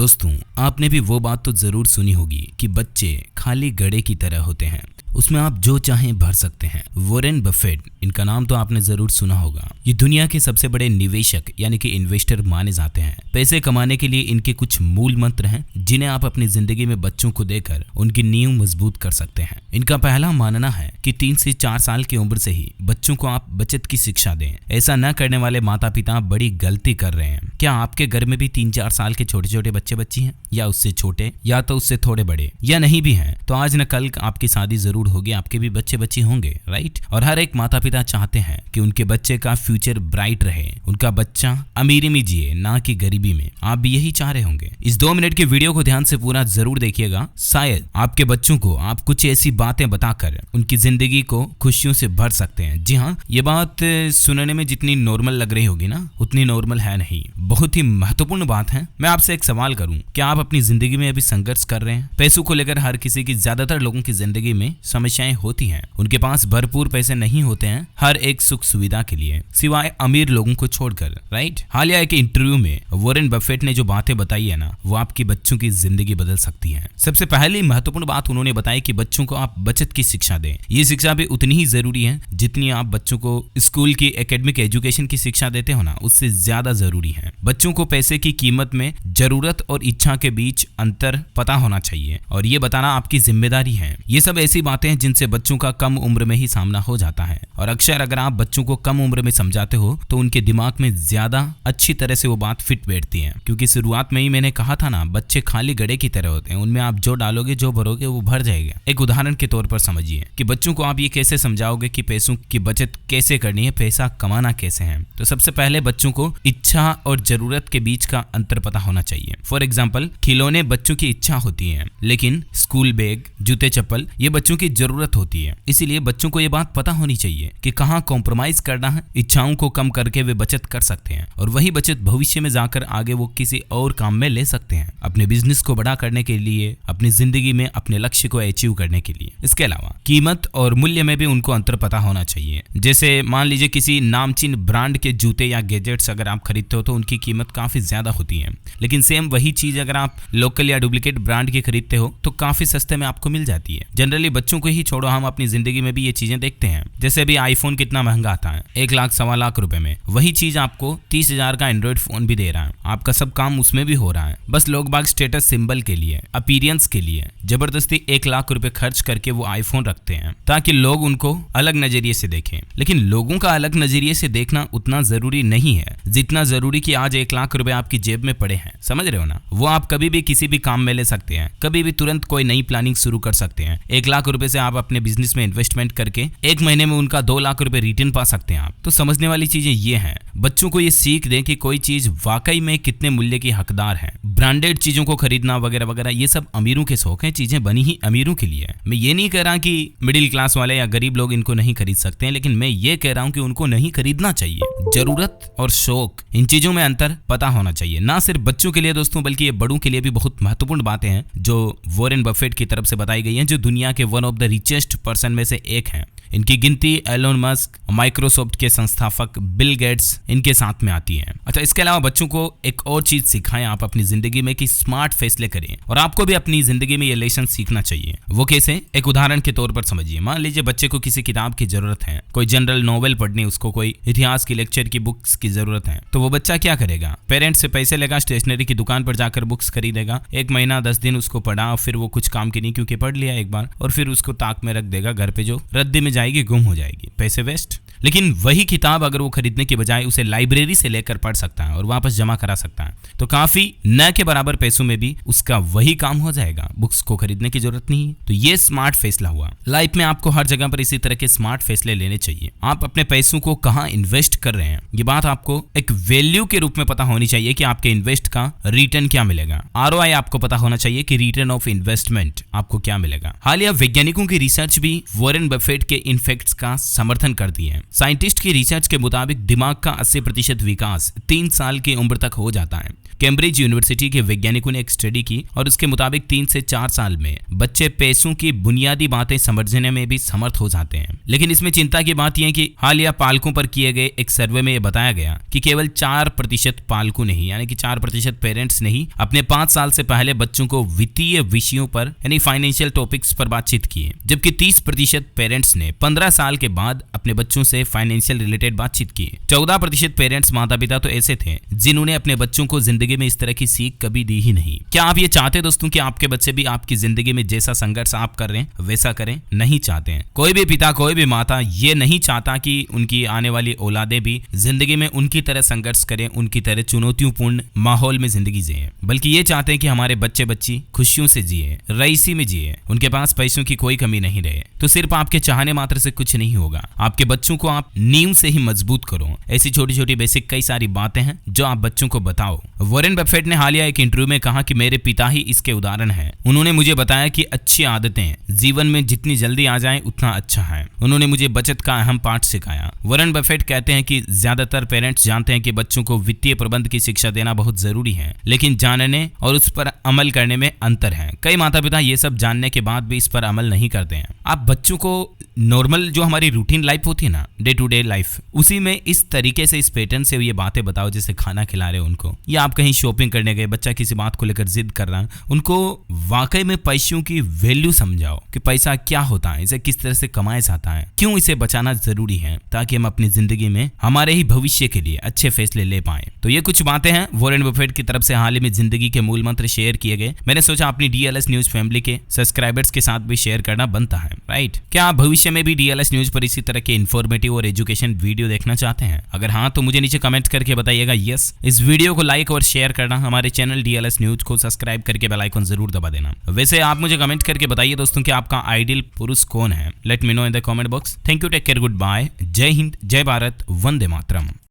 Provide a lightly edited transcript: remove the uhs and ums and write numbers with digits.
दोस्तों, आपने भी वो बात तो जरूर सुनी होगी कि बच्चे खाली घड़े की तरह होते हैं, उसमें आप जो चाहें भर सकते हैं। वॉरेन बफेट, इनका नाम तो आपने जरूर सुना होगा। ये दुनिया के सबसे बड़े निवेशक यानी कि इन्वेस्टर माने जाते हैं। पैसे कमाने के लिए इनके कुछ मूल मंत्र हैं जिन्हें आप अपनी जिंदगी में बच्चों को देकर उनकी नींव मजबूत कर सकते हैं। इनका पहला मानना है कि 3 से 4 साल की उम्र से ही बच्चों को आप बचत की शिक्षा दें। ऐसा न करने वाले माता पिता बड़ी गलती कर रहे हैं। क्या आपके घर में भी 3-4 साल के छोटे छोटे बच्चे बच्ची हैं, या उससे छोटे, या तो उससे थोड़े बड़े, या नहीं भी हैं? तो आज न कल आपकी शादी जरूर होगी, आपके भी बच्चे बच्ची होंगे, राइट? और हर एक माता पिता चाहते हैं कि उनके बच्चे का फ्यूचर ब्राइट रहे, उनका बच्चा अमीरी में जिए, ना कि गरीबी में। आप भी यही चाह रहे होंगे। इस 2 मिनट के वीडियो को ध्यान से पूरा जरूर देखिएगा। शायद आपके बच्चों को आप कुछ ऐसी बातें बताकर उनकी जिंदगी को खुशियों से भर सकते हैं। जी हाँ, ये बात सुनने में जितनी नॉर्मल लग रही होगी ना, उतनी नॉर्मल है नहीं। बहुत ही महत्वपूर्ण बात है। मैं आपसे एक सवाल करूं, क्या आप अपनी जिंदगी में अभी संघर्ष कर रहे हैं? पैसों को लेकर हर किसी की, ज्यादातर लोगों की जिंदगी में समस्याएं होती हैं। उनके पास भरपूर पैसे नहीं होते हैं हर एक सुख सुविधा के लिए, सिवाय अमीर लोगों को छोड़कर, राइट? हालिया एक इंटरव्यू में वॉरेन बफेट ने जो बातें बताई है ना, वो आपकी बच्चों की जिंदगी बदल सकती है। सबसे पहली महत्वपूर्ण बात उन्होंने बताई कि बच्चों को आप बचत की शिक्षा दें। ये शिक्षा भी उतनी ही जरूरी है जितनी आप बच्चों को स्कूल की एकेडमिक एजुकेशन की शिक्षा देते हो ना, उससे ज्यादा जरूरी है। बच्चों को पैसे की कीमत में जरूरत और इच्छा के बीच अंतर पता होना चाहिए, और ये बताना आपकी जिम्मेदारी है। ये सब ऐसी बातें हैं जिनसे बच्चों का कम उम्र में ही सामना हो जाता है, और अक्सर अगर आप बच्चों को कम उम्र में समझाते हो तो उनके दिमाग में ज्यादा अच्छी तरह से वो बात फिट बैठती है। क्योंकि शुरुआत में ही मैंने कहा था ना, बच्चे खाली घड़े की तरह होते हैं, उनमें आप जो डालोगे, जो भरोगे, वो भर जाएगा। एक उदाहरण के तौर पर समझिए कि बच्चों को आप ये कैसे समझाओगे कि पैसों की बचत कैसे करनी है, पैसा कमाना कैसे है। तो सबसे पहले बच्चों को इच्छा और जरूरत के बीच का अंतर पता होना चाहिए। फॉर एग्जाम्पल, खिलौने बच्चों की इच्छा होती है, लेकिन स्कूल बैग, जूते, चप्पल ये बच्चों की जरूरत होती है। इसीलिए बच्चों को ये बात पता होनी चाहिए कि कहाँ कॉम्प्रोमाइज करना है। इच्छाओं को कम करके वे बचत कर सकते हैं, और वही बचत भविष्य में जाकर आगे वो किसी और काम में ले सकते हैं, अपने बिजनेस को बड़ा करने के लिए, अपनी जिंदगी में अपने लक्ष्य को अचीव करने के लिए। इसके अलावा कीमत और मूल्य में भी उनको अंतर पता होना चाहिए। जैसे मान लीजिए किसी नामचीन ब्रांड के जूते या गैजेट्स अगर आप खरीदते हो तो उनकी कीमत काफी ज्यादा होती है, लेकिन सेम वही चीज अगर आप लोकल या डुप्लीकेट ब्रांड की खरीदते हो तो काफी सस्ते में आपको मिल जाती है। जनरली बच्चों को ही छोड़ो, हम अपनी जिंदगी में भी ये चीजें देखते हैं। जैसे अभी आईफोन कितना महंगा आता है, 1 लाख 1.25 लाख रुपए में, वही चीज आपको 30,000 का एंड्रॉइड फोन भी दे रहा है। आपका सब काम उसमें भी हो रहा है, बस लोग बाग स्टेटस सिंबल के लिए, अपीयरेंस के लिए जबरदस्ती 1 लाख रुपए खर्च करके वो आईफोन रखते हैं ताकि लोग उनको अलग नजरिए से देखें। लेकिन लोगों का अलग नजरिए से देखना उतना जरूरी नहीं है जितना जरूरी कि आज 1 लाख रुपए आपकी जेब में पड़े हैं। समझ रहे हो ना? वो आप कभी भी किसी भी काम में ले सकते हैं, कभी भी तुरंत कोई नई प्लानिंग शुरू कर सकते हैं। 1 लाख रुपए से आप अपने बिजनेस में इन्वेस्टमेंट करके 1 महीने में उनका 2 लाख रुपए रिटर्न पा सकते हैं आप। तो समझने वाली चीजें ये हैं, बच्चों को ये सीख दें कि कोई चीज वाकई में कितने मूल्य की हकदार है। ब्रांडेड चीजों को खरीदना वगैरह वगैरह ये सब अमीरों के शौक है, चीजें बनी ही अमीरों के लिए। मैं ये नहीं कह रहा कि मिडिल क्लास वाले या गरीब लोग इनको नहीं खरीद सकते हैं, लेकिन मैं ये कह रहा हूँ कि उनको नहीं खरीदना चाहिए। जरूरत और शौक, इन चीजों में अंतर पता होना चाहिए, ना सिर्फ बच्चों के लिए दोस्तों, बल्कि ये बड़ों के लिए भी बहुत महत्वपूर्ण बातें हैं जो वॉरेन बफेट की तरफ से बताई गई हैं, जो दुनिया के one of the richest person में से एक हैं। इनकी गिनती एलोन मस्क, माइक्रोसॉफ्ट के संस्थापक बिल गेट्स, इनके साथ में आती है। अच्छा, इसके अलावा बच्चों को एक और चीज सिखाएं आप अपनी जिंदगी में कि स्मार्ट फैसले करें, और आपको भी अपनी जिंदगी में ये लेसन सीखना चाहिए। वो कैसे? एक उदाहरण के तौर पर समझिए। मान लीजिए बच्चे को किसी किताब की जरूरत है, कोई जनरल नॉवेल पढ़नी, उसको कोई इतिहास की लेक्चर की बुक्स की जरूरत है, तो वो बच्चा क्या करेगा? पेरेंट्स से पैसे लेगा, स्टेशनरी की दुकान पर जाकर बुक्स खरीदेगा, 1 महीना 10 दिन उसको पढ़ा, फिर वो कुछ काम की नहीं क्योंकि पढ़ लिया एक बार, और फिर उसको ताक में रख देगा घर पे, जो रद्दी में जाएगी, गुम हो जाएगी, पैसे वेस्ट। लेकिन वही किताब अगर वो खरीदने के बजाय उसे लाइब्रेरी से लेकर पढ़ सकता है और वापस जमा करा सकता है, तो काफी न के बराबर पैसों में भी उसका वही काम हो जाएगा, बुक्स को खरीदने की जरूरत नहीं है। तो ये स्मार्ट फैसला हुआ। लाइफ में आपको हर जगह पर इसी तरह के स्मार्ट फैसले लेने चाहिए। आप अपने पैसों को कहाँ इन्वेस्ट कर रहे हैं, ये बात आपको एक वैल्यू के रूप में पता होनी चाहिए कि आपके इन्वेस्ट का रिटर्न क्या मिलेगा। ROI आपको पता होना चाहिए कि रिटर्न ऑफ इन्वेस्टमेंट आपको क्या मिलेगा। हालिया वैज्ञानिकों की रिसर्च भी वॉरेन बफेट के इन फैक्ट्स का समर्थन करती है। साइंटिस्ट की रिसर्च के मुताबिक दिमाग का 80% विकास 3 साल की उम्र तक हो जाता है। कैम्ब्रिज यूनिवर्सिटी के वैज्ञानिकों ने एक स्टडी की और उसके मुताबिक 3 से 4 साल में बच्चे पैसों की बुनियादी बातें समझने में भी समर्थ हो जाते हैं। लेकिन इसमें चिंता की बात यह है कि हालिया पालकों पर किए गए एक सर्वे में यह बताया गया कि केवल 4% पालकों ने ही, यानी कि 4% पेरेंट्स ने ही अपने 5 साल से पहले बच्चों को वित्तीय विषयों पर यानी फाइनेंशियल टॉपिक्स पर बातचीत की है, जबकि 30% पेरेंट्स ने 15 साल के बाद अपने बच्चों से फाइनेंशियल रिलेटेड बातचीत की। 14% पेरेंट्स माता पिता तो ऐसे थे जिन्होंने अपने बच्चों को जिंदगी में इस तरह की सीख कभी दी ही नहीं। क्या आप ये चाहते दोस्तों कि आपके बच्चे भी आपकी जिंदगी में जैसा संघर्ष आप कर रहे हैं वैसा करें? नहीं चाहते हैं। कोई भी पिता, कोई भी माता ये नहीं चाहता कि उनकी आने वाली औलादें भी जिंदगी में उनकी तरह संघर्ष करें, उनकी तरह चुनौतियों माहौल में जिंदगी जिए, बल्कि ये चाहते हैं कि हमारे बच्चे बच्ची खुशियों से जिए, रईसी में जिए, उनके पास पैसों की कोई कमी नहीं रहे। तो सिर्फ आपके चाहने मात्र से कुछ नहीं होगा। आपके बच्चों को आप नींव से ही मजबूत करो। ऐसी छोटी छोटी बेसिक कई सारी बातें हैं जो आप बच्चों को बताओ। वॉरेन बफेट ने हालिया एक इंटरव्यू में कहा कि मेरे पिता ही इसके उदाहरण हैं। उन्होंने मुझे बताया कि अच्छी आदतें जीवन में जितनी जल्दी आ जाएं उतना अच्छा है। उन्होंने मुझे बचत का अहम पाठ सिखाया। वॉरेन बफेट कहते हैं कि ज्यादातर पेरेंट्स जानते हैं कि बच्चों को वित्तीय प्रबंध की शिक्षा देना बहुत जरूरी है, लेकिन जानने और उस पर अमल करने में अंतर है। कई माता पिता ये सब जानने के बाद भी इस पर अमल नहीं करते हैं। आप बच्चों को नॉर्मल जो हमारी रूटीन लाइफ होती है ना, डे टू डे लाइफ, उसी में इस तरीके से, इस पैटर्न से ये बातें बताओ जैसे खाना खिला रहे हो उनको, या आप कहीं शॉपिंग करने गए, बच्चा किसी बात को लेकर जिद कर रहा है, उनको वाकई में पैसों की वैल्यू समझाओ कि पैसा क्या होता है, इसे किस तरह से कमाया जाता है, क्यों इसे बचाना जरूरी है, ताकि हम अपनी जिंदगी में हमारे ही भविष्य के लिए अच्छे फैसले ले पाए। तो ये कुछ बातें हैं वॉरेन बफेट की तरफ से हाल ही में जिंदगी के मूल मंत्र शेयर किए गए। मैंने सोचा अपनी डीएलएस न्यूज फैमिली के सब्सक्राइबर्स के साथ भी शेयर करना बनता है, राइट? क्या आप भविष्य में भी डीएलएस न्यूज पर इसी तरह के इन्फॉर्मेटिव और एजुकेशन वीडियो देखना चाहते हैं? अगर हाँ तो मुझे नीचे कमेंट करके बताइएगा यस। इस वीडियो को लाइक और शेयर करना, हमारे चैनल डीएलएस न्यूज को सब्सक्राइब करके बेल आइकन जरूर दबा देना। वैसे आप मुझे कमेंट करके बताइए दोस्तों कि आपका आइडियल पुरुष कौन है। Let me know in the comment box. Thank you, take care, goodbye, जय हिंद, जय भारत, वंदे मातरम।